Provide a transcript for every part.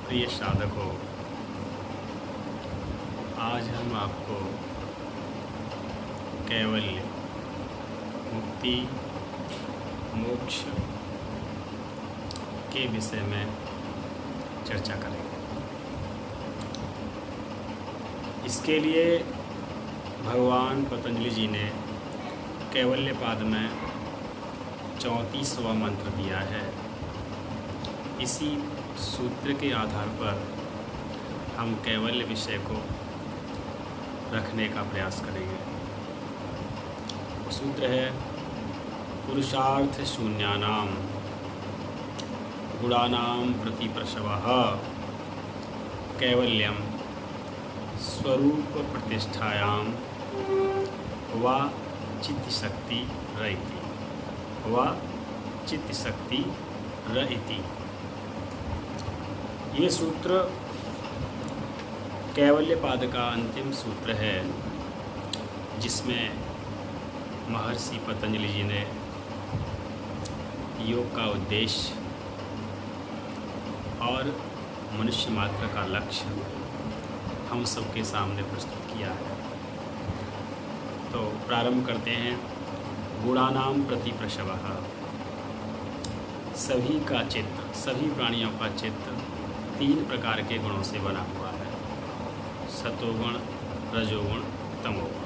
प्रिय साधकों, आज हम आपको कैवल्य, मुक्ति, मोक्ष के विषय में चर्चा करेंगे। इसके लिए भगवान पतंजलि जी ने कैवल्य पाद में 34वां मंत्र दिया है। इसी सूत्र के आधार पर हम कैवल्य विषय को रखने का प्रयास करेंगे। वो सूत्र है पुरुषार्थ शून्यानाम गुणानाम प्रतिप्रसवः कैवल्यम स्वरूप प्रतिष्ठायाम वा चित्तशक्ति रहिति वा चित्तशक्ति रहिति। ये सूत्र कैवल्य पाद का अंतिम सूत्र है, जिसमें महर्षि पतंजलि जी ने योग का उद्देश्य और मनुष्य मात्र का लक्ष्य हम सबके सामने प्रस्तुत किया है। तो प्रारंभ करते हैं। गुणानाम प्रतिप्रसवः, सभी का चित्त, सभी प्राणियों का चित्त 3 प्रकार के गुणों से बना हुआ है, सतोगुण, रजोगुण, तमोगुण।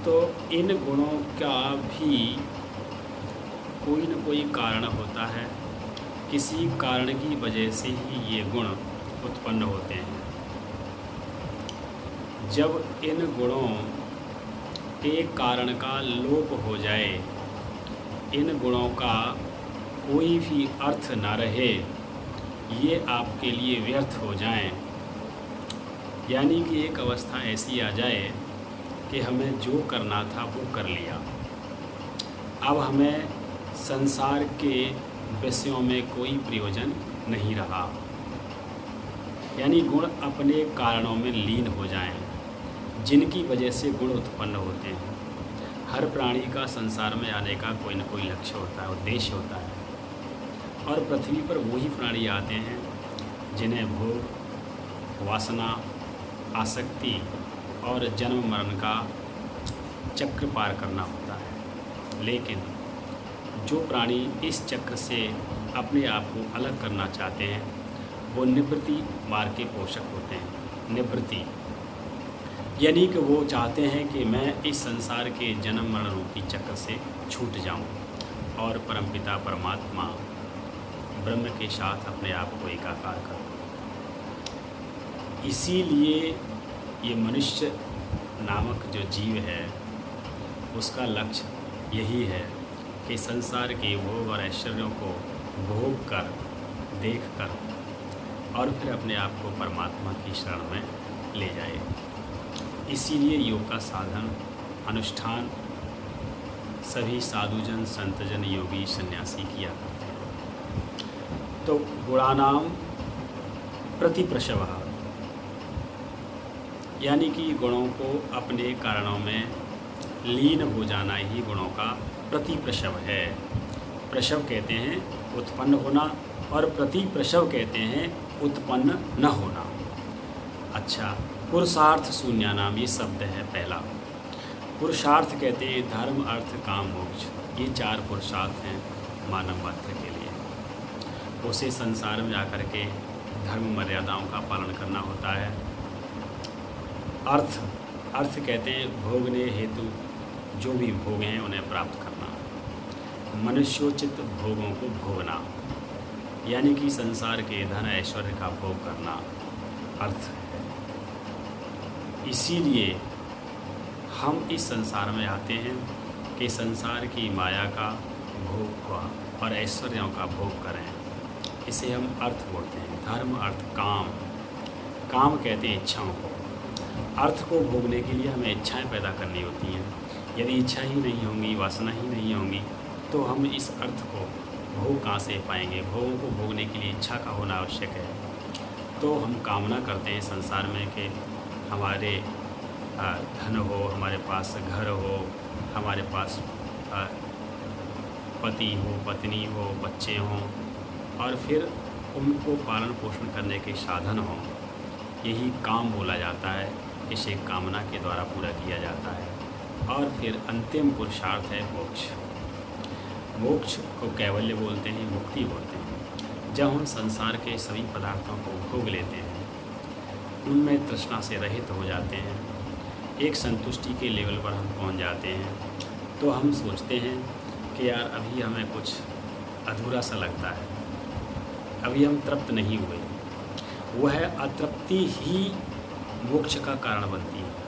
तो इन गुणों का भी कोई न कोई कारण होता है, किसी कारण की वजह से ही ये गुण उत्पन्न होते हैं। जब इन गुणों के कारण का लोप हो जाए, इन गुणों का कोई भी अर्थ ना रहे, ये आपके लिए व्यर्थ हो जाएं, यानी कि एक अवस्था ऐसी आ जाए कि हमें जो करना था वो कर लिया, अब हमें संसार के विषयों में कोई प्रयोजन नहीं रहा, यानी गुण अपने कारणों में लीन हो जाएं, जिनकी वजह से गुण उत्पन्न होते हैं। हर प्राणी का संसार में आने का कोई न कोई लक्ष्य होता है, उद्देश्य होता है, और पृथ्वी पर वही प्राणी आते हैं जिन्हें भोग, वासना, आसक्ति और जन्म मरण का चक्र पार करना होता है। लेकिन जो प्राणी इस चक्र से अपने आप को अलग करना चाहते हैं, वो निवृत्ति मार्ग के पोषक होते हैं। निवृत्ति यानी कि वो चाहते हैं कि मैं इस संसार के जन्म मरण रूपी चक्र से छूट जाऊं और परमपिता परमात्मा ब्रह्म के साथ अपने आप को एकाकार करूं। इसीलिए ये मनुष्य नामक जो जीव है, उसका लक्ष्य यही है कि संसार के भोग और ऐश्वर्यों को भोग कर, देख कर और फिर अपने आप को परमात्मा की शरण में ले जाए। इसीलिए योग का साधन, अनुष्ठान सभी साधुजन, संतजन, योगी, सन्यासी किया करते हैं। तो गुणानाम प्रतिप्रसवः, यानी कि गुणों को अपने कारणों में लीन हो जाना ही गुणों का प्रतिप्रसव है। प्रसव कहते हैं उत्पन्न होना, और प्रतिप्रसव कहते हैं उत्पन्न न होना। अच्छा, पुरुषार्थ शून्यानाम, ये शब्द है पहला। पुरुषार्थ कहते हैं धर्म, अर्थ, काम, मोक्ष। ये 4 पुरुषार्थ हैं मानव मात्र के लिए। उसे संसार में आकर के धर्म मर्यादाओं का पालन करना होता है। अर्थ कहते हैं भोगने हेतु जो भी भोग हैं उन्हें प्राप्त करना। मनुष्योचित भोगों को भोगना, यानी कि संसार के धन ऐश्वर्य का भोग करना अर्थ है। इसीलिए हम इस संसार में आते हैं कि संसार की माया का भोग और ऐश्वर्यों का भोग करें। इसे हम अर्थ बोलते हैं। धर्म, अर्थ, काम। काम कहते हैं इच्छाओं को। अर्थ को भोगने के लिए हमें इच्छाएं पैदा करनी होती हैं। यदि इच्छा ही नहीं होंगी, वासना ही नहीं होंगी, तो हम इस अर्थ को भोग कहाँ से पाएंगे। भोगों को भोगने के लिए इच्छा का होना आवश्यक है। तो हम कामना करते हैं संसार में कि हमारे धन हो, हमारे पास घर हो, हमारे पास पति हो, पत्नी हो, बच्चे हों, और फिर उनको पालन पोषण करने के साधन हों, यही काम बोला जाता है। इसे कामना के द्वारा पूरा किया जाता है। और फिर अंतिम पुरुषार्थ है मोक्ष। मोक्ष को कैवल्य बोलते हैं, मुक्ति बोलते हैं। जब हम संसार के सभी पदार्थों को भोग लेते हैं, उनमें तृष्णा से रहित हो जाते हैं, एक संतुष्टि के लेवल पर हम पहुंच जाते हैं, तो हम सोचते हैं कि यार अभी हमें कुछ अधूरा सा लगता है, अभी हम तृप्त नहीं हुए। वह अतृप्ति ही मोक्ष का कारण बनती है।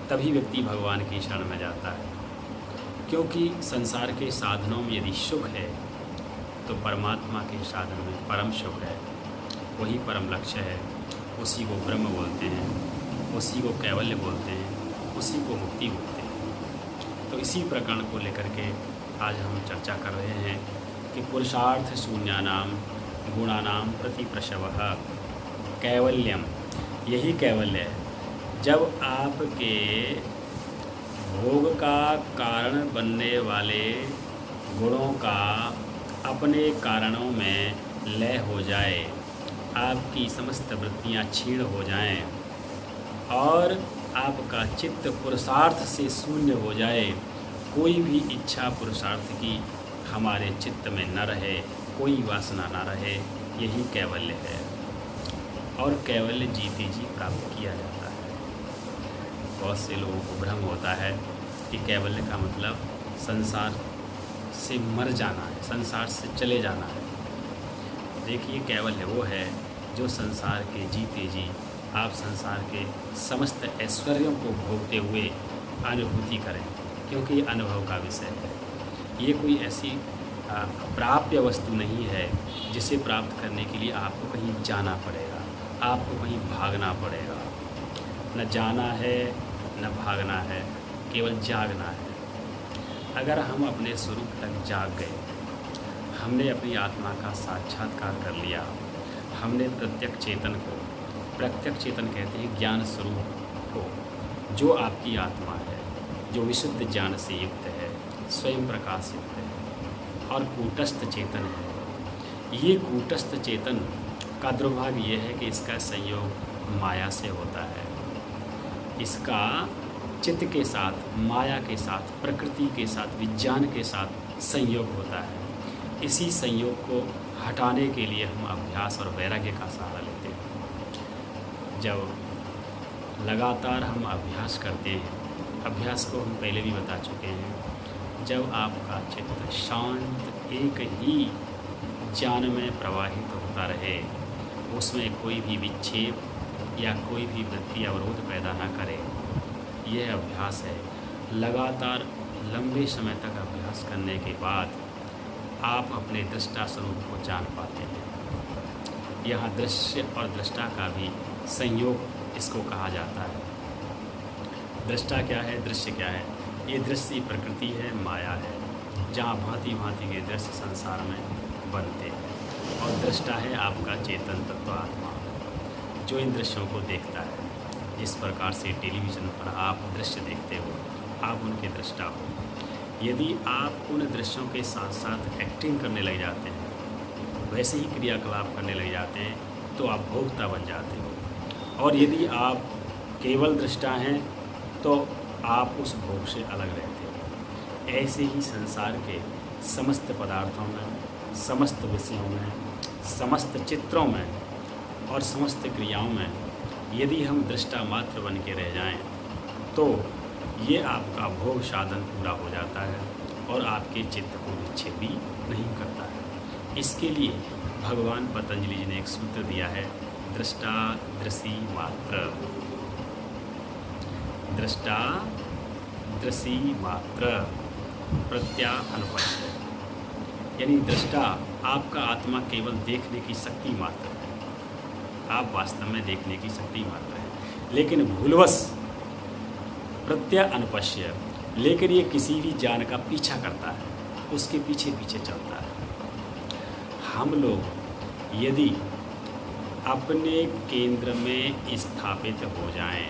तभी व्यक्ति भगवान की शरण में जाता है, क्योंकि संसार के साधनों में यदि सुख है तो परमात्मा के साधन में परम सुख है, वही परम लक्ष्य है। उसी को ब्रह्म बोलते हैं, उसी को कैवल्य बोलते हैं, उसी को मुक्ति बोलते हैं। तो इसी प्रकरण को लेकर के आज हम चर्चा कर रहे हैं कि पुरुषार्थ शून्यानाम गुणानाम प्रति प्रसवः कैवल्यम, यही कैवल्य है। जब आपके भोग का कारण बनने वाले गुणों का अपने कारणों में लय हो जाए, आपकी समस्त वृत्तियाँ क्षीण हो जाएं और आपका चित्त पुरुषार्थ से शून्य हो जाए, कोई भी इच्छा पुरुषार्थ की हमारे चित्त में न रहे, कोई वासना न रहे, यही कैवल्य है। और कैवल्य जीते जी प्राप्त किया जाता है। बहुत से लोगों को भ्रम होता है कि कैवल्य का मतलब संसार से मर जाना है, संसार से चले जाना है। देखिए, कैवल्य वो है जो संसार के जीते जी आप संसार के समस्त ऐश्वर्यों को भोगते हुए अनुभूति करें, क्योंकि ये अनुभव का विषय है। ये कोई ऐसी अप्राप्य वस्तु नहीं है जिसे प्राप्त करने के लिए आपको कहीं जाना पड़ेगा, आपको कहीं भागना पड़ेगा। न जाना है न भागना है, केवल जागना है। अगर हम अपने स्वरूप तक जाग गए, हमने अपनी आत्मा का साक्षात्कार कर लिया, हमने प्रत्यक्ष चेतन कहते हैं ज्ञान स्वरूप को, जो आपकी आत्मा है, जो विशुद्ध ज्ञान से युक्त है, स्वयं प्रकाश युक्त है और कूटस्थ चेतन है। ये कूटस्थ चेतन का दुर्भाग्य ये है कि इसका संयोग माया से होता है। इसका चित्त के साथ, माया के साथ, प्रकृति के साथ, विज्ञान के साथ संयोग होता है। इसी संयोग को हटाने के लिए हम अभ्यास और वैराग्य का सहारा लेते हैं। जब लगातार हम अभ्यास करते हैं, अभ्यास को हम पहले भी बता चुके हैं, जब आपका चित्त शांत एक ही ज्ञान में प्रवाहित होता रहे, उसमें कोई भी विक्षेप या कोई भी वृत्ति अवरोध पैदा न करे, यह अभ्यास है। लगातार लंबे समय तक अभ्यास करने के बाद आप अपने दृष्टा स्वरूप को जान पाते हैं। यहाँ दृश्य और दृष्टा का भी संयोग इसको कहा जाता है। दृष्टा क्या है, दृश्य क्या है? ये दृश्य प्रकृति है, माया है, जहाँ भांति भांति के दृश्य संसार में बनते हैं। और दृष्टा है आपका चेतन तत्व आत्मा, जो इन दृश्यों को देखता है। जिस प्रकार से टेलीविज़न पर आप दृश्य देखते हो, आप उनके दृष्टा हो। यदि आप उन दृश्यों के साथ साथ एक्टिंग करने लग जाते हैं, वैसे ही क्रियाकलाप करने लग जाते हैं, तो आप भोक्ता बन जाते हो। और यदि आप केवल दृष्टा हैं तो आप उस भोग से अलग रहते हो। ऐसे ही संसार के समस्त पदार्थों में, समस्त विषयों में, समस्त चित्रों में और समस्त क्रियाओं में यदि हम दृष्टा मात्र बन के रह जाएं, तो ये आपका भोग साधन पूरा हो जाता है और आपके चित्त को विक्षेप भी नहीं करता है। इसके लिए भगवान पतंजलि जी ने एक सूत्र दिया है, दृष्टा दृषि मात्र। दृष्टा दृषि मात्र प्रत्या अनुपश्य, यानी दृष्टा आपका आत्मा केवल देखने की शक्ति मात्र है, आप वास्तव में देखने की शक्ति मात्र है। लेकिन भूलवश प्रत्या अनुपश्य, लेकिन ये किसी भी ज्ञान का पीछा करता है, उसके पीछे पीछे चलता है। हम लोग यदि अपने केंद्र में स्थापित हो जाएं,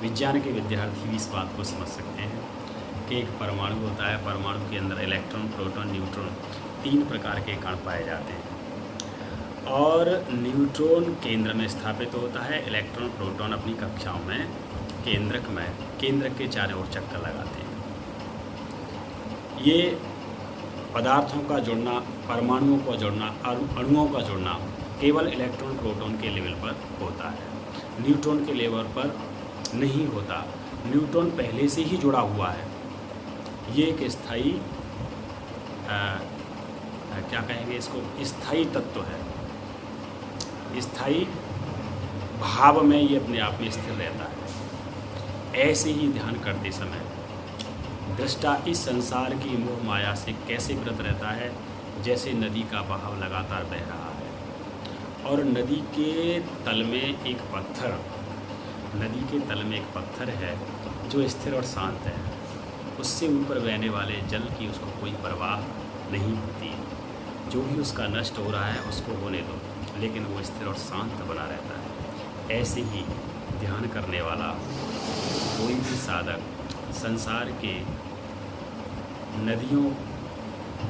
विज्ञान के विद्यार्थी भी इस बात को समझ सकते हैं कि एक परमाणु होता है, परमाणु के अंदर इलेक्ट्रॉन, प्रोटॉन, न्यूट्रॉन, 3 प्रकार के कण पाए जाते हैं। और न्यूट्रॉन केंद्र में स्थापित होता है। इलेक्ट्रॉन प्रोटॉन अपनी कक्षाओं में केंद्रक के चारों ओर चक्कर लगाते हैं। ये पदार्थों का जुड़ना, परमाणुओं का जुड़ना, अणुओं का जुड़ना केवल इलेक्ट्रॉन प्रोटॉन के लेवल पर होता है, न्यूट्रॉन के लेवल पर नहीं होता। न्यूट्रॉन पहले से ही जुड़ा हुआ है। ये एक स्थायी क्या कहेंगे इसको, स्थायी तत्व है। स्थायी भाव में ये अपने आप में स्थिर रहता है। ऐसे ही ध्यान करते समय दृष्टा इस संसार की मोह माया से कैसे व्रत रहता है, जैसे नदी का बहाव लगातार बह रहा है और नदी के तल में एक पत्थर है जो स्थिर और शांत है। उससे ऊपर बहने वाले जल की उसको कोई परवाह नहीं होती। जो भी उसका नष्ट हो रहा है उसको होने दो, लेकिन वो स्थिर और शांत बना रहता है। ऐसे ही ध्यान करने वाला कोई भी साधक संसार के नदियों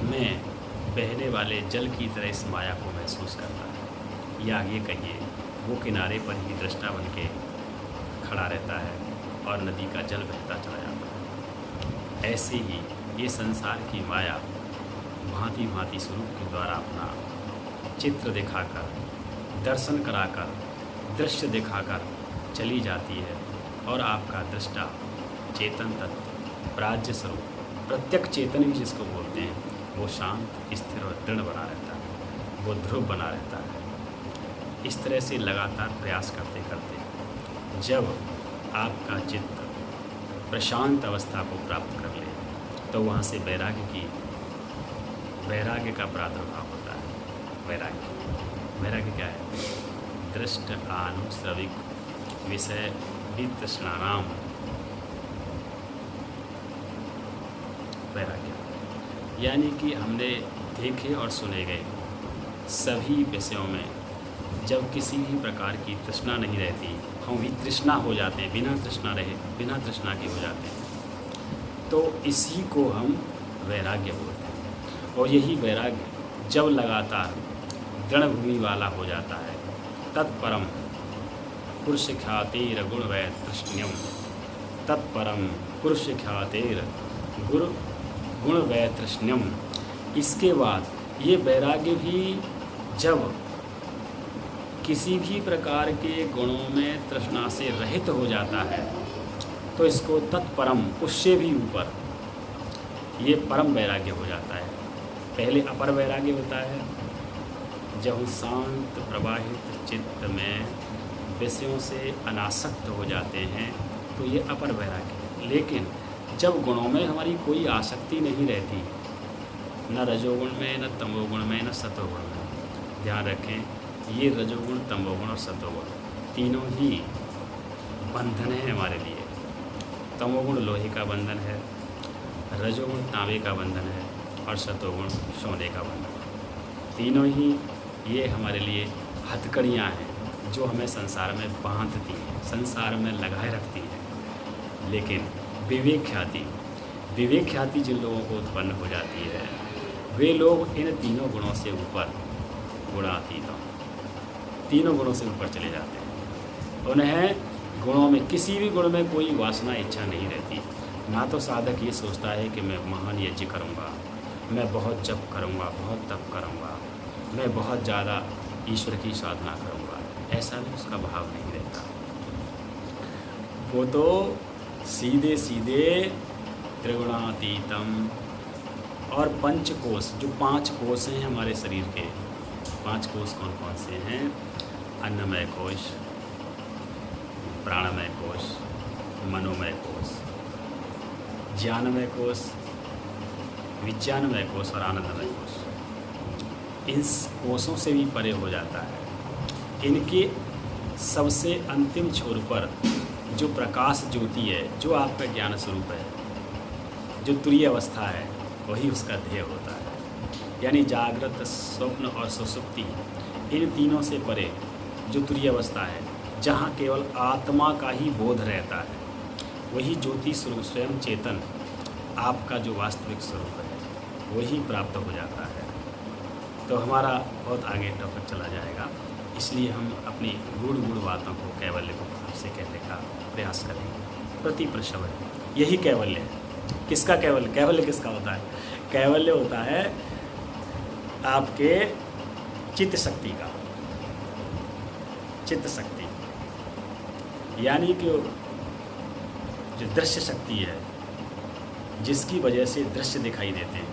में बहने वाले जल की तरह इस माया को महसूस करता है, या आगे कहिए वो किनारे पर ही दृष्टा बन के खड़ा रहता है और नदी का जल बहता चला जाता है। ऐसे ही ये संसार की माया भांति भांति स्वरूप के द्वारा अपना चित्र दिखाकर, दर्शन कराकर, दृश्य दिखाकर चली जाती है और आपका दृष्टा चेतन तत्व, प्राज्य स्वरूप, प्रत्यक्ष चेतन भी जिसको बोलते हैं, वो शांत, स्थिर और दृढ़ बना रहता है, वो ध्रुव बना रहता है। इस तरह से लगातार प्रयास करते करते जब आपका चित्त प्रशांत अवस्था को प्राप्त कर ले, तो वहाँ से वैराग्य का प्रादुर्भाव होता है। वैराग्य क्या है? दृष्ट आनुश्रविक विषय वितृष्णानाम वैराग्य, यानी कि हमने देखे और सुने गए सभी विषयों में जब किसी भी प्रकार की तृष्णा नहीं रहती, हम भी तृष्णा हो जाते हैं, बिना तृष्णा के हो जाते हैं, तो इसी को हम वैराग्य बोलते हैं। और यही वैराग्य जब लगातार दृढ़ भूमि वाला हो जाता है, तत्परम पुरुष ख्यातिर गुण वैतृष्ण्यम, तत्परम पुरुष ख्यातिर गुण वैतृष्ण्यम। इसके बाद ये वैराग्य भी जब किसी भी प्रकार के गुणों में तृष्णा से रहित हो जाता है, तो इसको तत्परम, उससे भी ऊपर ये परम वैराग्य हो जाता है। पहले अपर वैराग्य होता है, जब शांत प्रवाहित चित्त में विषयों से अनासक्त हो जाते हैं, तो ये अपर वैराग्य है। लेकिन जब गुणों में हमारी कोई आसक्ति नहीं रहती, न रजोगुण में, न तमोगुण में, न सतोगुण में, ध्यान रखें, ये रजोगुण, तमोगुण और सतोगुण तीनों ही बंधन है हमारे लिए। तमोगुण लोहे का बंधन है, रजोगुण तांबे का बंधन है और सतोगुण सोने का बंधन है। तीनों ही ये हमारे लिए हथकड़ियाँ हैं जो हमें संसार में बांधती हैं, संसार में लगाए रखती हैं। लेकिन विवेक ख्याति जिन लोगों को उत्पन्न हो जाती है, वे लोग इन तीनों गुणों से ऊपर, गुणातीत, तीनों गुणों से ऊपर चले जाते हैं। उन्हें गुणों में, किसी भी गुण में कोई वासना, इच्छा नहीं रहती। ना तो साधक ये सोचता है कि मैं महान यज्ञ करूँगा, मैं बहुत जप करूँगा, बहुत तप करूँगा, मैं बहुत ज़्यादा ईश्वर की साधना करूँगा, ऐसा भी उसका भाव नहीं रहता। वो तो सीधे त्रिगुणातीतम और पंचकोश, जो 5 कोश हैं हमारे शरीर के, 5 कोश कौन कौन से हैं? अन्नमय कोश, प्राणमय कोश, मनोमय कोश, ज्ञानमय कोश, विज्ञानमय कोश और आनंदमय कोश। इन कोशों से भी परे हो जाता है। इनके सबसे अंतिम छोर पर जो प्रकाश ज्योति है, जो आपका ज्ञान स्वरूप है, जो तुरीय अवस्था है, वही उसका ध्येय होता है। यानी जागृत, स्वप्न और सुषुप्ति, इन तीनों से परे जो तुरीय अवस्था है, जहाँ केवल आत्मा का ही बोध रहता है, वही ज्योति स्वरूप, स्वयं चेतन आपका जो वास्तविक स्वरूप है, वही प्राप्त हो जाता है। तो हमारा बहुत आगे टॉपिक चला जाएगा। इसलिए हम अपनी गूढ़ बातों को, कैवल्य को आपसे कहने का प्रयास करेंगे। प्रति प्रश्न यही कैवल्य है। किसका कैवल्य? कैवल्य किसका होता है? कैवल्य होता है आपके चित्त शक्ति का। चित्त शक्ति यानी कि जो दृश्य शक्ति है, जिसकी वजह से दृश्य दिखाई देते हैं,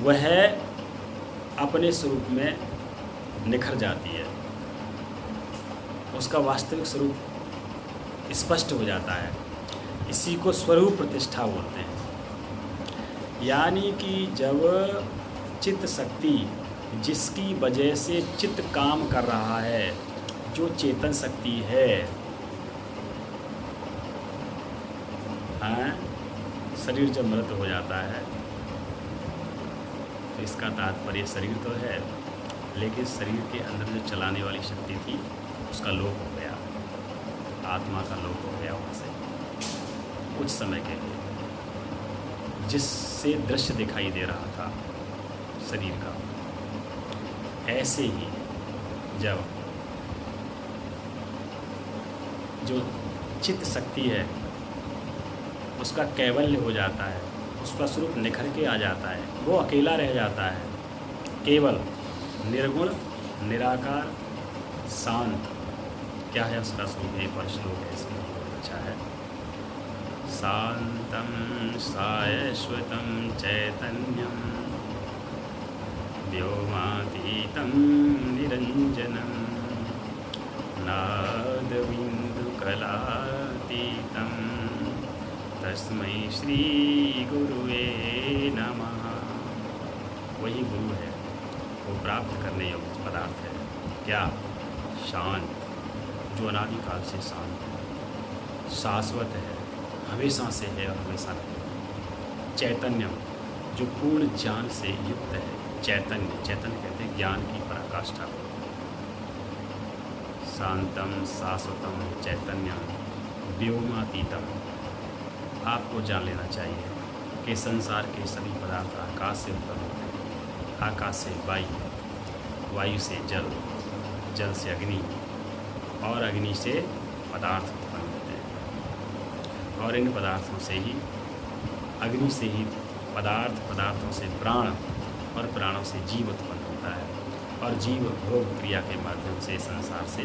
वह अपने स्वरूप में निखर जाती है। उसका वास्तविक स्वरूप स्पष्ट हो जाता है। इसी को स्वरूप प्रतिष्ठा बोलते हैं। यानी कि जब चित्त शक्ति, जिसकी वजह से चित्त काम कर रहा है, जो चेतन शक्ति है, शरीर जब मृत हो जाता है तो इसका तात्पर्य शरीर तो है, लेकिन शरीर के अंदर जो चलाने वाली शक्ति थी उसका लोप हो गया, आत्मा का लोप हो गया वहाँ से कुछ समय के लिए, जिससे दृश्य दिखाई दे रहा था शरीर का। ऐसे ही जब जो चित्त शक्ति है उसका कैवल्य हो जाता है, उसका स्वरूप निखर के आ जाता है, वो अकेला रह जाता है, केवल निर्गुण निराकार शांत। क्या है उसका स्वरूप? एक और श्लोक है इसमें, बहुत अच्छा है। शांतम शाश्वतम चैतन्यम व्योमातीतं निरंजनम नादबिन्दुकलातीतं तस्मै श्री गुरुवे नमः। वही गुरु है, वो प्राप्त करने योग्य पदार्थ है। क्या? शांत, जो अनादिकाल से शांत है, शाश्वत है, हमेशा से है और हमेशा रहेगा। चैतन्यम, जो पूर्ण ज्ञान से युक्त है। चैतन्य, चैतन्य कहते हैं ज्ञान की पराकाष्ठा को। शांतम शाश्वतम चैतन्यम व्योमातीतम। आपको जान लेना चाहिए कि संसार के सभी पदार्थ आकाश से उत्पन्न होते हैं। आकाश से वायु, वायु से जल, जल से अग्नि और अग्नि से पदार्थ उत्पन्न होते हैं। और इन पदार्थों से ही, अग्नि से ही पदार्थ, पदार्थों से प्राण और प्राणों से जीव उत्पन्न होता है। और जीव भोग क्रिया के माध्यम से संसार से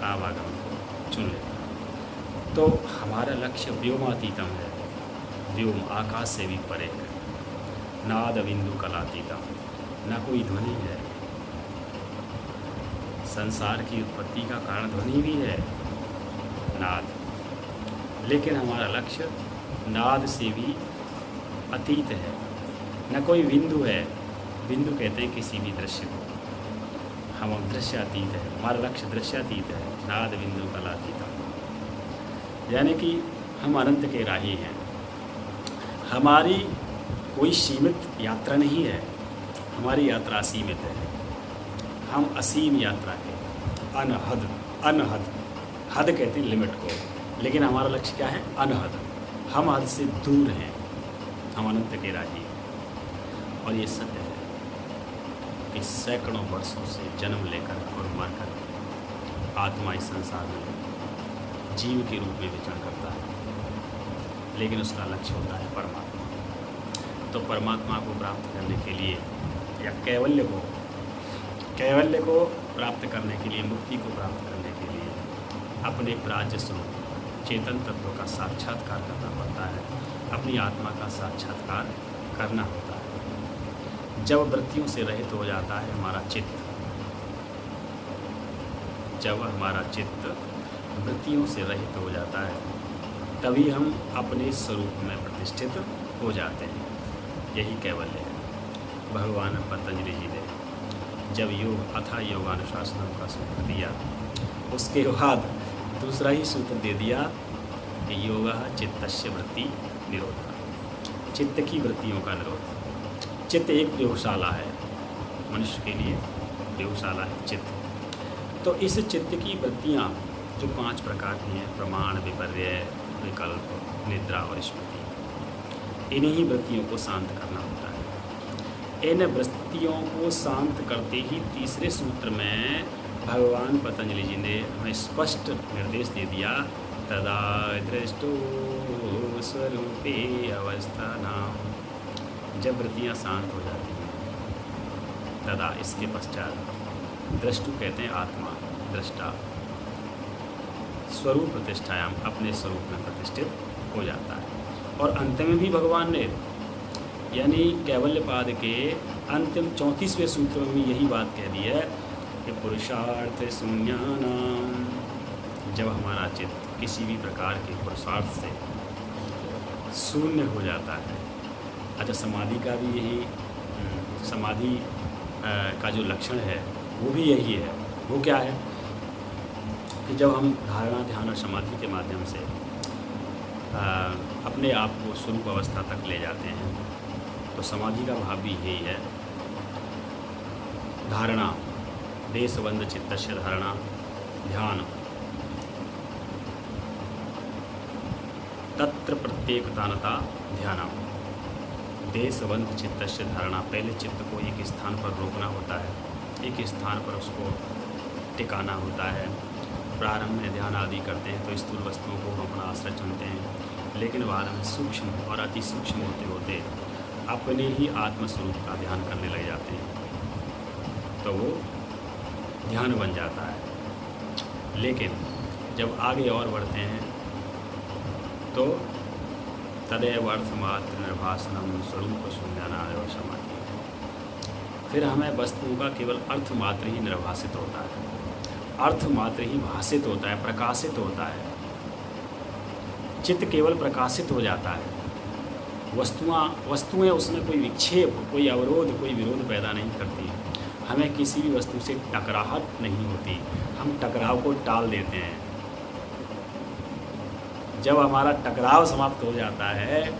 आवागमन को चुन लेता है। तो हमारा लक्ष्य व्योमातीतम है। व्योम आकाश से भी परे है। नाद बिंदु कलातीतम, न कोई ध्वनि है। संसार की उत्पत्ति का कारण ध्वनि भी है, नाद, लेकिन हमारा लक्ष्य नाद से भी अतीत है। न कोई बिंदु है। बिंदु कहते हैं किसी भी दृश्य को। हम दृश्यातीत है, हमारा लक्ष्य दृश्यातीत है। नाद बिंदु कलातीतम, यानी कि हम अनंत के राही हैं। हमारी कोई सीमित यात्रा नहीं है, हमारी यात्रा असीमित है। हम असीम यात्रा के, अनहद, अनहद, हद कहते हैं लिमिट को, लेकिन हमारा लक्ष्य क्या है? अनहद। हम हद से दूर हैं, हम अनंत के राही हैं। और ये सत्य है कि सैकड़ों वर्षों से जन्म लेकर और मर कर आत्मा इस संसार में जीव के रूप में विचरण करता है, लेकिन उसका लक्ष्य होता है परमात्मा। तो परमात्मा को प्राप्त करने के लिए, या कैवल्य को प्राप्त करने के लिए, मुक्ति को प्राप्त करने के लिए अपने प्राज्य स्वरूप चेतन तत्व का साक्षात्कार करना पड़ता है, अपनी आत्मा का साक्षात्कार करना होता है। जब वृत्तियों से रहित हो जाता है हमारा चित्त, जब हमारा चित्त वृत्तियों से रहित हो जाता है, तभी हम अपने स्वरूप में प्रतिष्ठित हो जाते हैं। यही कैवल्य है। भगवान पतंजलि जी ने जब योग अथा योगानुशासनम का सूत्र दिया, उसके बाद दूसरा ही सूत्र दे दिया कि योगा चित्तस्य वृत्ति निरोध, चित्त की वृत्तियों का निरोध। चित्त एक प्रयोगशाला है, मनुष्य के लिए प्रयोगशाला है चित्त। तो इस चित्त की वृत्तियाँ जो 5 प्रकार की हैं, प्रमाण, विपर्य, विकल्प, निद्रा और स्मृति, इन्हीं वृत्तियों को शांत करना होता है। इन वृत्तियों को शांत करते ही तीसरे सूत्र में भगवान पतंजलि जी ने हमें स्पष्ट निर्देश दे दिया, तदा दृष्टो स्वरूपे अवस्थानाम। जब वृत्तियाँ शांत हो जाती हैं, तदा इसके पश्चात दृष्टु कहते हैं आत्मा, दृष्टा, स्वरूप प्रतिष्ठायाम अपने स्वरूप में प्रतिष्ठित हो जाता है। और अंत में भी भगवान ने यानी कैवल्यपाद के अंतिम 34वें सूत्र में भी यही बात कह दी है कि पुरुषार्थ शून्यानाम, जब हमारा चित्त किसी भी प्रकार के पुरुषार्थ से शून्य हो जाता है। अच्छा, समाधि का भी यही समाधि का जो लक्षण है वो भी यही है। वो क्या है कि जब हम धारणा, ध्यान और समाधि के माध्यम से अपने आप को स्वरूप अवस्था तक ले जाते हैं, तो समाधि का भाव भी यही है। धारणा, देशबंध चित्तस्य धारणा, ध्यान, तत्र प्रत्येकतानता ध्यानम। देशबंध चित्तस्य धारणा, पहले चित्त को एक स्थान पर रोकना होता है, एक स्थान पर उसको टिकाना होता है। प्रारंभ में ध्यान आदि करते हैं तो स्थूल वस्तुओं को हम अपना आश्रय चुनते हैं, लेकिन बाद में सूक्ष्म और अति सूक्ष्म होते होते अपने ही आत्मस्वरूप का ध्यान करने लग जाते हैं, तो वो ध्यान बन जाता है। लेकिन जब आगे और बढ़ते हैं तो तदेव अर्थमात्र निर्भासनम स्वरूप शून्यानादेव समाधि, फिर हमें वस्तुओं का केवल अर्थ मात्र ही निर्भासित होता है, अर्थ मात्र ही भाषित होता है, प्रकाशित होता है। चित्त केवल प्रकाशित हो जाता है। वस्तुएं उसमें कोई विक्षेप, कोई अवरोध, कोई विरोध पैदा नहीं करती। हमें किसी भी वस्तु से टकराहट नहीं होती, हम टकराव को टाल देते हैं। जब हमारा टकराव समाप्त हो जाता है,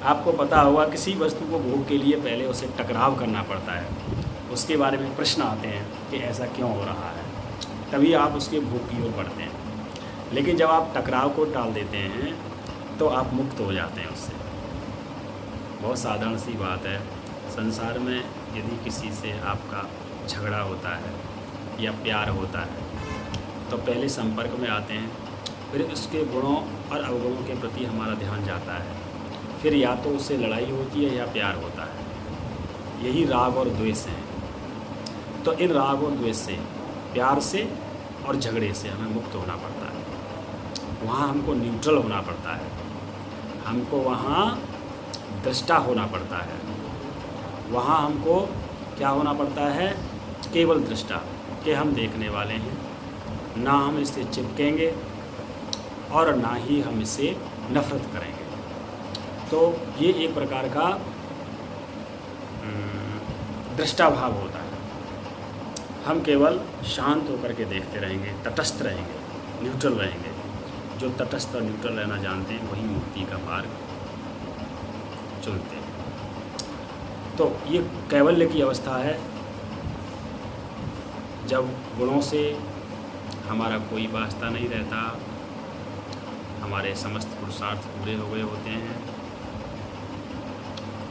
आपको पता होगा किसी वस्तु को भोग के लिए पहले उसे टकराव करना पड़ता है, उसके बारे में प्रश्न आते हैं कि ऐसा क्यों हो रहा है, तभी आप उसके भोग की ओर बढ़ते हैं। लेकिन जब आप टकराव को टाल देते हैं तो आप मुक्त हो जाते हैं उससे। बहुत साधारण सी बात है, संसार में यदि किसी से आपका झगड़ा होता है या प्यार होता है तो पहले संपर्क में आते हैं, फिर उसके गुणों और अवगुणों के प्रति हमारा ध्यान जाता है, फिर या तो उससे लड़ाई होती है या प्यार होता है। यही राग और द्वेष हैं। तो इन राग और द्वेष से, प्यार से और झगड़े से हमें मुक्त होना पड़ता है। वहाँ हमको न्यूट्रल होना पड़ता है, हमको वहाँ दृष्टा होना पड़ता है, वहाँ हमको क्या होना पड़ता है, केवल दृष्टा, कि हम देखने वाले हैं, ना हम इससे चिपकेंगे और ना ही हम इससे नफरत करेंगे। तो ये एक प्रकार का दृष्टा भाव होता है। हम केवल शांत होकर के देखते रहेंगे, तटस्थ रहेंगे, न्यूट्रल रहेंगे। जो तटस्थ और न्यूट्रल रहना जानते हैं वही मुक्ति का मार्ग चुनते हैं। तो ये कैवल्य की अवस्था है, जब गुणों से हमारा कोई वास्ता नहीं रहता, हमारे समस्त पुरुषार्थ पूरे हो गए होते हैं,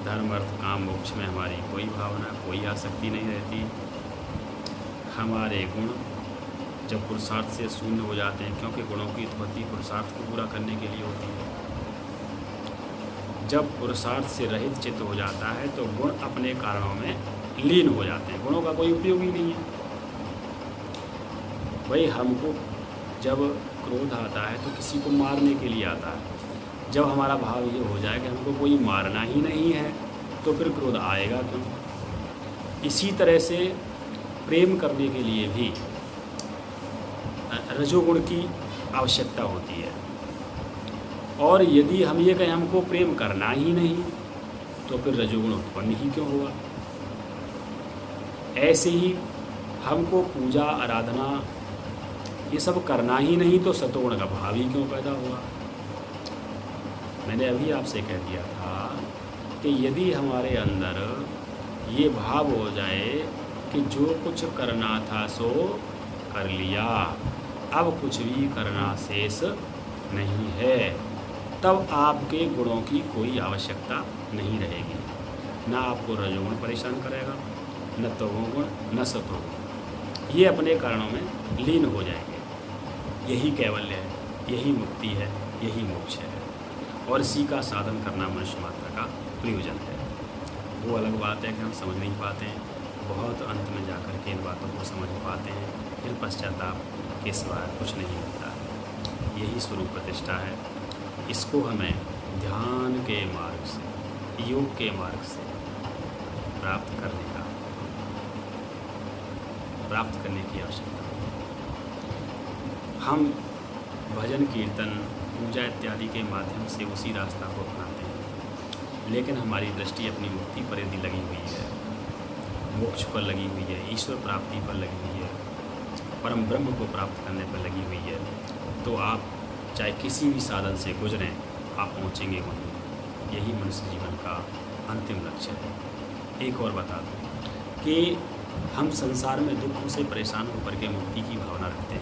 धर्म अर्थ काम मोक्ष में हमारी कोई भावना, कोई आसक्ति नहीं रहती। हमारे गुण जब पुरुषार्थ से शून्य हो जाते हैं, क्योंकि गुणों की उत्पत्ति पुरुषार्थ को पूरा करने के लिए होती है। जब पुरुषार्थ से रहित चित्त हो जाता है तो गुण अपने कारणों में लीन हो जाते हैं, गुणों का कोई उपयोग ही नहीं है। भाई हमको जब क्रोध आता है तो किसी को मारने के लिए आता है। जब हमारा भाव ये हो जाए कि हमको कोई मारना ही नहीं है तो फिर क्रोध आएगा क्यों। इसी तरह से प्रेम करने के लिए भी रजोगुण की आवश्यकता होती है, और यदि हम ये कहें हमको प्रेम करना ही नहीं तो फिर रजोगुण उत्पन्न ही क्यों होगा। ऐसे ही हमको पूजा आराधना ये सब करना ही नहीं तो सतोगुण का भाव ही क्यों पैदा हुआ। मैंने अभी आपसे कह दिया था कि यदि हमारे अंदर ये भाव हो जाए कि जो कुछ करना था सो कर लिया, अब कुछ भी करना शेष नहीं है, तब आपके गुणों की कोई आवश्यकता नहीं रहेगी। ना आपको रजोगुण परेशान करेगा, न तमोगुण, न सतोगुण। ये अपने कारणों में लीन हो जाएंगे। यही कैवल्य है, यही मुक्ति है, यही मोक्ष है, और इसी का साधन करना मनुष्य मात्र का प्रयोजन है। वो अलग बात है कि हम समझ नहीं पाते हैं, बहुत अंत में जाकर के इन बातों को समझ पाते हैं, फिर पश्चाताप के सिवाय कुछ नहीं होता। यही स्वरूप प्रतिष्ठा है। इसको हमें ध्यान के मार्ग से, योग के मार्ग से प्राप्त करने की आवश्यकता है। हम भजन कीर्तन पूजा इत्यादि के माध्यम से उसी रास्ता को अपनाते हैं, लेकिन हमारी दृष्टि अपनी मुक्ति पर यदि लगी हुई है, मोक्ष पर लगी हुई है, ईश्वर प्राप्ति पर लगी हुई है, परम ब्रह्म को प्राप्त करने पर लगी हुई है, तो आप चाहे किसी भी साधन से गुजरें, आप पहुँचेंगे वहीं। यही मनुष्य जीवन का अंतिम लक्ष्य है। एक और बता दूँ कि हम संसार में दुखों से परेशान होकर के मुक्ति की भावना रखते हैं।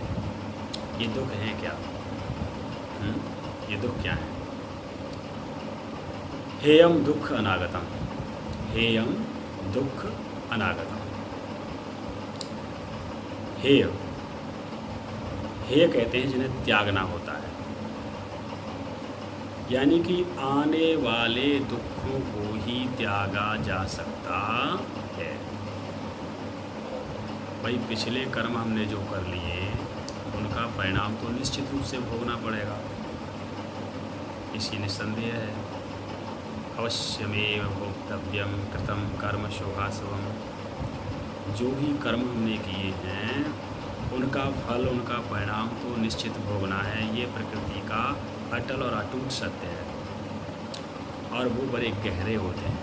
ये दुख है क्या? ये दुख क्या है? हेयम दुख अनागतम, हेयम दुख अनागतम। हेय कहते हैं जिन्हें त्यागना होता है, यानी कि आने वाले दुखों को ही त्यागा जा सकता है। भाई पिछले कर्म हमने जो कर लिए उनका परिणाम तो निश्चित रूप से भोगना पड़ेगा, इसी निस्संदेह है। अवश्यमेव भोक्तव्यम कृतम कर्म शोभाशुभम। जो भी कर्म हमने किए हैं उनका फल, उनका परिणाम तो निश्चित भोगना है। ये प्रकृति का अटल और अटूट सत्य है, और वो बड़े गहरे होते हैं,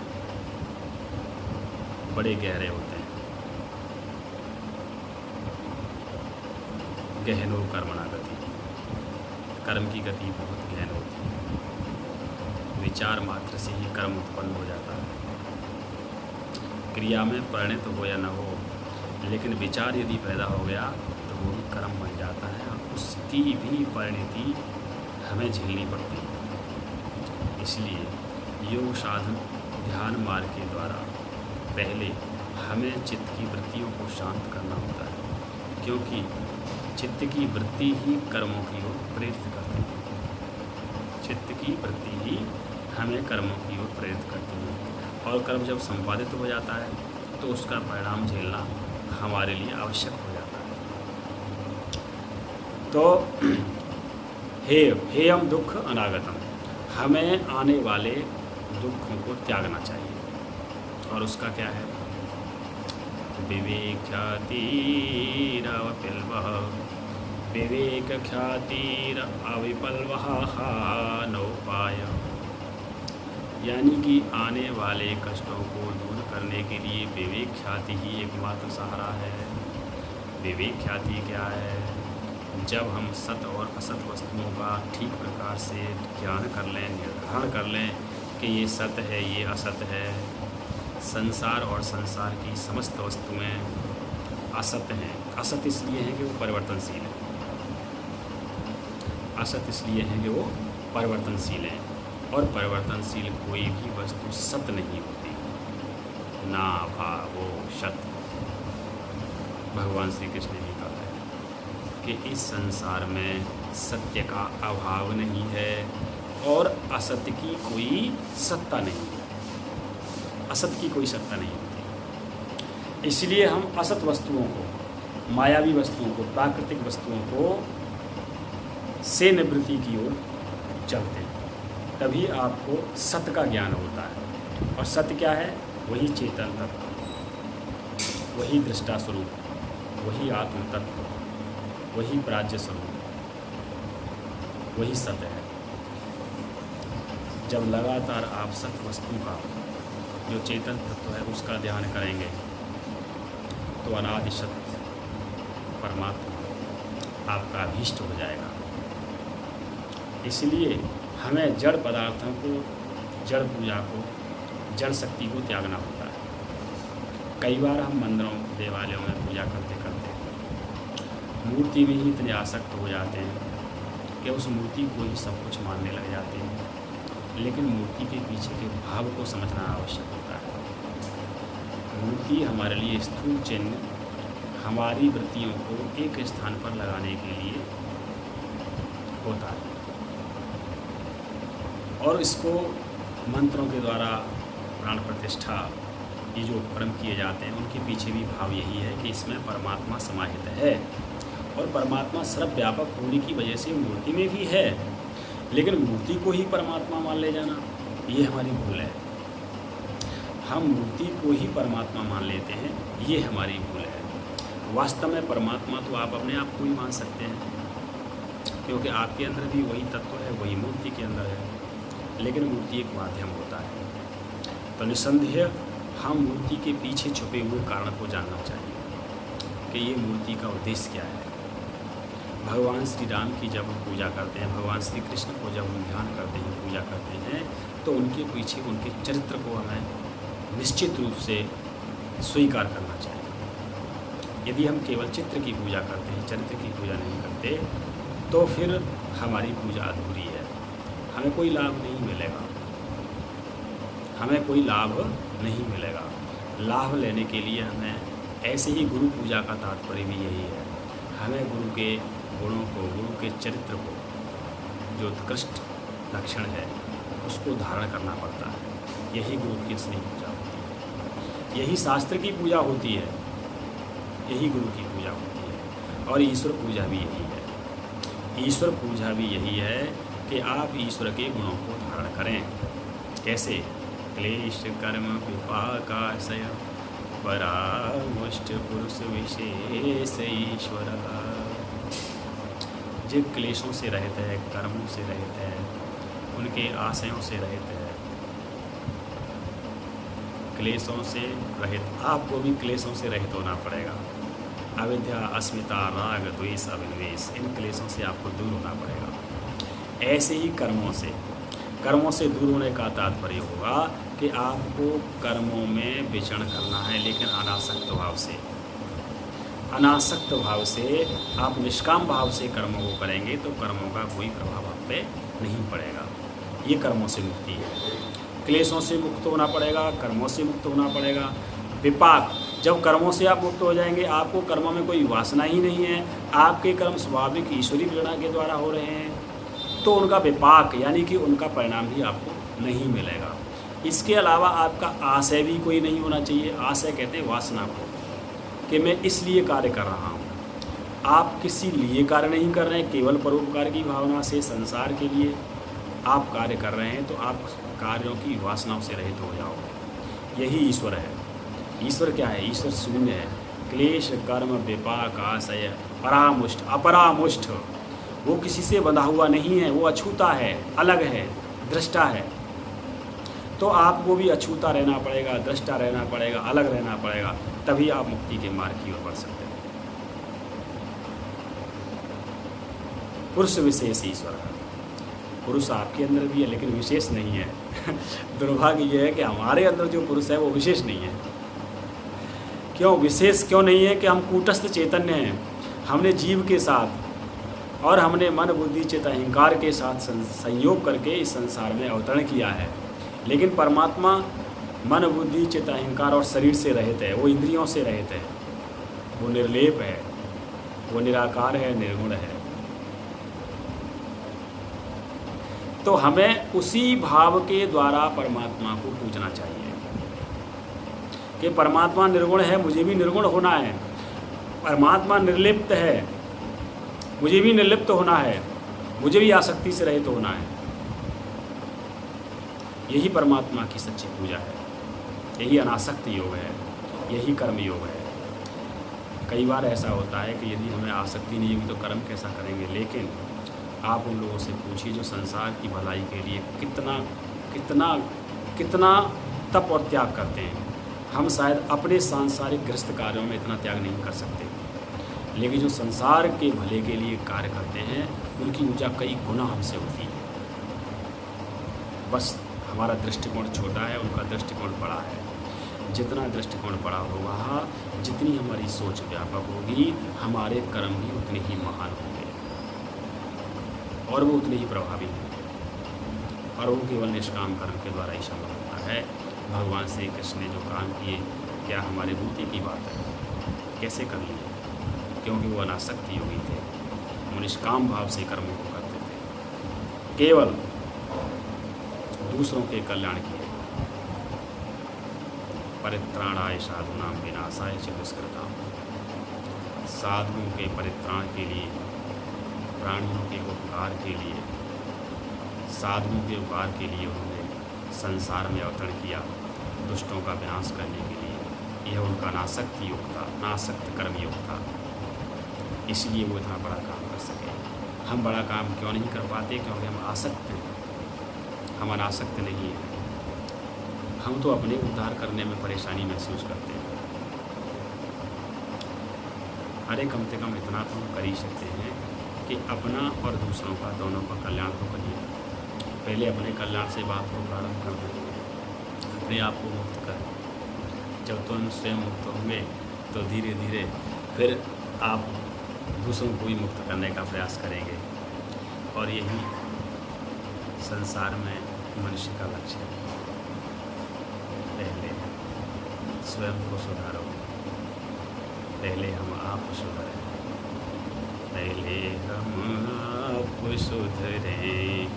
बड़े गहरे होते हैं। गहनो कर्मणा गति, कर्म की गति बहुत गहन होती है। विचार मात्र से ही कर्म उत्पन्न हो जाता है। क्रिया में परिणत हो या न हो, लेकिन विचार यदि पैदा हो गया तो वो भी कर्म बन जाता है, और उसकी भी परिणति हमें झेलनी पड़ती है। इसलिए योग साधन ध्यान मार्ग के द्वारा पहले हमें चित्त की वृत्तियों को शांत करना होता है, क्योंकि चित्त की वृत्ति ही कर्मों की ओर प्रेरित करती है। चित्त की वृत्ति ही हमें कर्मों की ओर प्रेरित करती है, और कर्म जब संपादित हो जाता है तो उसका परिणाम झेलना हमारे लिए आवश्यक हो जाता है। तो हेयम दुख अनागतम, हमें आने वाले दुखों को त्यागना चाहिए, और उसका क्या है? विवेक ख्यातिर अविपल्वः नोपाय। यानी कि आने वाले कष्टों को दूर करने के लिए विवेक ख्याति ही एकमात्र सहारा है। विवेक ख्याति क्या है? जब हम सत और असत वस्तुओं का ठीक प्रकार से ज्ञान कर लें, निर्धारण कर लें कि ये सत्य है, ये असत है। संसार और संसार की समस्त वस्तुएं असत्य हैं। असत इसलिए हैं कि वो परिवर्तनशील हैं, असत इसलिए हैं कि वो परिवर्तनशील हैं, और परिवर्तनशील कोई भी वस्तु सत्य नहीं होती। ना भावो सत्य, भगवान श्री कृष्ण ने कहा है कि इस संसार में सत्य का अभाव नहीं है, और असत्य की कोई सत्ता नहीं है। असत की कोई सत्ता नहीं होती। इसलिए हम असत वस्तुओं को, मायावी वस्तुओं को, प्राकृतिक वस्तुओं को से निवृत्ति की ओर चलते हैं। तभी आपको सत्य का ज्ञान होता है। और सत्य क्या है? वही चेतन तत्व, वही दृष्टा स्वरूप, वही आत्म तत्व, वही प्राज्य स्वरूप, वही सत्य है। जब लगातार आप सत्य वस्तु का, जो चेतन तत्व है, उसका ध्यान करेंगे तो अनादि सत्य परमात्मा आपका अभीष्ट हो जाएगा। इसलिए हमें जड़ पदार्थों को, जड़ पूजा को, जड़ शक्ति को त्यागना होता है। कई बार हम मंदिरों, देवालयों में पूजा करते करते मूर्ति में ही इतने आसक्त हो जाते हैं कि उस मूर्ति को ही सब कुछ मानने लग जाते हैं। लेकिन मूर्ति के पीछे के भाव को समझना आवश्यक होता है। मूर्ति हमारे लिए स्थूल चिन्ह हमारी वृत्तियों को एक स्थान पर लगाने के लिए होता है, और इसको मंत्रों के द्वारा प्राण प्रतिष्ठा ये जो कर्म किए जाते हैं उनके पीछे भी भाव यही है कि इसमें परमात्मा समाहित है, और परमात्मा सर्वव्यापक होने की वजह से मूर्ति में भी है, लेकिन मूर्ति को ही परमात्मा मान ले जाना ये हमारी भूल है। हम मूर्ति को ही परमात्मा मान लेते हैं, ये हमारी भूल है। वास्तव में परमात्मा तो आप अपने आप को ही मान सकते हैं, क्योंकि आपके अंदर भी वही तत्व है, वही मूर्ति के अंदर है, लेकिन मूर्ति एक माध्यम होता है। तो निसंदेह हम मूर्ति के पीछे छुपे हुए कारण को जानना चाहिए कि ये मूर्ति का उद्देश्य क्या है। भगवान श्री राम की जब हम पूजा करते हैं, भगवान श्री कृष्ण को जब हम ध्यान करते हैं, पूजा करते हैं, तो उनके पीछे उनके चरित्र को हमें निश्चित रूप से स्वीकार करना चाहिए। यदि हम केवल चित्र की पूजा करते हैं, चरित्र की पूजा नहीं करते, तो फिर हमारी पूजा अधूरी है, हमें कोई लाभ नहीं मिलेगा, हमें कोई लाभ नहीं मिलेगा। लाभ लेने के लिए हमें ऐसे ही गुरु पूजा का तात्पर्य भी यही है, हमें गुरु के गुणों को, गुरु के चरित्र को, जो उत्कृष्ट लक्षण है उसको धारण करना पड़ता है। यही गुरु की असली पूजा होती है, यही शास्त्र की पूजा होती है, यही गुरु की पूजा होती है। और ईश्वर पूजा भी यही है, ईश्वर पूजा भी यही है कि आप ईश्वर के गुणों को धारण करें। कैसे? क्लेश कर्म विपाकाशय परामुष्ट पुरुष विशेष ईश्वर। जो क्लेशों से रहित है, कर्मों से रहित है, उनके आशयों से रहित है, क्लेशों से रहित, आपको भी क्लेशों से रहित होना पड़ेगा। अविद्या, अस्मिता, राग, द्वेष, अभिनिवेश, इन क्लेशों से आपको दूर होना पड़ेगा। ऐसे ही कर्मों से दूर होने का तात्पर्य होगा कि आपको कर्मों में विचरण करना है, लेकिन अनासक्त भाव से। अनासक्त भाव से आप निष्काम भाव से कर्मों को करेंगे तो कर्मों का कोई प्रभाव आप पे नहीं पड़ेगा। ये कर्मों से मुक्ति है। क्लेशों से मुक्त होना पड़ेगा, कर्मों से मुक्त होना पड़ेगा। विपाक, जब कर्मों से आप मुक्त हो जाएंगे, आपको कर्मों में कोई वासना ही नहीं है, आपके कर्म स्वाभाविक ईश्वरी प्रेरणा के द्वारा हो रहे हैं, तो उनका विपाक यानी कि उनका परिणाम भी आपको नहीं मिलेगा। इसके अलावा आपका आशय भी कोई नहीं होना चाहिए। आशय कहते हैं वासना को, कि मैं इसलिए कार्य कर रहा हूँ। आप किसी लिए कार्य नहीं कर रहे हैं, केवल परोपकार की भावना से संसार के लिए आप कार्य कर रहे हैं, तो आप कार्यों की वासनाओं से रहित हो जाओगे। यही ईश्वर है। ईश्वर क्या है? ईश्वर शून्य है। क्लेश कर्म विपाक आशय परामुष्ट, अपरामुष्ट, वो किसी से बंधा हुआ नहीं है, वो अछूता है, अलग है, दृष्टा है। तो आपको भी अछूता रहना पड़ेगा, दृष्टा रहना पड़ेगा, अलग रहना पड़ेगा, तभी आप मुक्ति के मार्ग की ओर बढ़ सकते हैं। पुरुष विशेष ईश्वर है। पुरुष आपके अंदर भी है, लेकिन विशेष नहीं है। दुर्भाग्य यह है कि हमारे अंदर जो पुरुष है वो विशेष नहीं है। क्यों विशेष क्यों नहीं है? कि हम कूटस्थ चैतन्य हैं। हमने जीव के साथ और हमने मन बुद्धि चित्त अहंकार के साथ संयोग करके इस संसार में अवतरण किया है, लेकिन परमात्मा मन बुद्धि चित्त अहंकार और शरीर से रहित है, वो इंद्रियों से रहित है, वो निर्लेप है, वो निराकार है, निर्गुण है। तो हमें उसी भाव के द्वारा परमात्मा को पूजना चाहिए कि परमात्मा निर्गुण है, मुझे भी निर्गुण होना है। परमात्मा निर्लिप्त है, मुझे भी निर्लिप्त होना है, मुझे भी आसक्ति से रहित होना है। यही परमात्मा की सच्ची पूजा है, यही अनासक्त योग है, यही कर्म योग है। कई बार ऐसा होता है कि यदि हमें आसक्ति नहीं होगी तो कर्म कैसा करेंगे, लेकिन आप उन लोगों से पूछिए जो संसार की भलाई के लिए कितना कितना कितना तप और त्याग करते हैं। हम शायद अपने सांसारिक गृहस्थ कार्यों में इतना त्याग नहीं कर सकते, लेकिन जो संसार के भले के लिए कार्य करते हैं उनकी ऊर्जा कई गुना हमसे होती है। बस हमारा दृष्टिकोण छोटा है, उनका दृष्टिकोण बड़ा है। जितना दृष्टिकोण बड़ा होगा, जितनी हमारी सोच व्यापक होगी, हमारे कर्म भी उतने ही महान होंगे और वो उतने ही प्रभावी होंगे। और वो केवल निष्काम कर्म के द्वारा ही संभव होता है। भगवान श्री कृष्ण ने जो काम किए क्या हमारी बुद्धि की बात है? कैसे कर लिए? क्योंकि वो अनासक्त योगी थे, वो निष्काम भाव से कर्मों को करते थे, केवल दूसरों के कल्याण के लिए। परित्राणाय साधूनां विनाशाय च दुष्कृताम्, साधुओं के परित्राण के लिए, प्राणियों के उपकार के लिए, साधुओं के उपकार के लिए उन्होंने संसार में अवतरण किया, दुष्टों का विनाश करने के लिए। यह उनका अनासक्त योग था, अनासक्त कर्म योग था, इसलिए वो इतना बड़ा काम कर सके। हम बड़ा काम क्यों नहीं कर पाते? क्योंकि हम आसक्त हैं, हम अनासक्त नहीं हैं। हम तो अपने उद्धार करने में परेशानी महसूस करते हैं। अरे कम से कम इतना तो हम कर ही सकते हैं कि अपना और दूसरों का, दोनों का कल्याण तो करिए। पहले अपने कल्याण से बात को प्रारंभ कर दें, अपने आप को मुक्त करें। जब तुम स्वयं मुक्त होंगे तो धीरे धीरे फिर आप दूसरों को भी मुक्त करने का प्रयास करेंगे। और यही संसार में मनुष्य का लक्ष्य है। पहले स्वयं को सुधारो, पहले हम आप सुधरें, पहले हम आप सुधरें,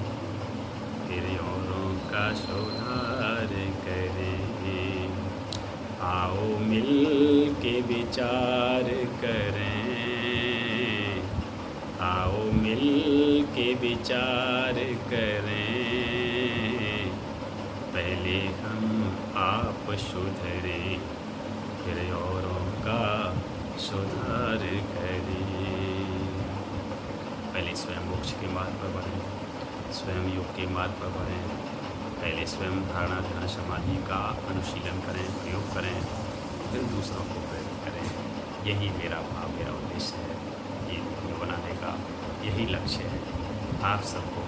फिर औरों का सुधार करें। आओ मिल के विचार करें, आओ मिल के विचार करें, पहले हम आप सुधरें, फिर औरों का सुधार करें। पहले स्वयं मोक्ष के मार्ग पर बढ़ें, स्वयं योग के मार्ग पर बढ़ें। पहले स्वयं धारणा ध्यान समाधि का अनुशीलन करें, प्रयोग करें, फिर दूसरों को प्रेरित करें। यही मेरा भाव, मेरा उद्देश्य है। ये वीडियो बनाने का यही लक्ष्य है, आप सबको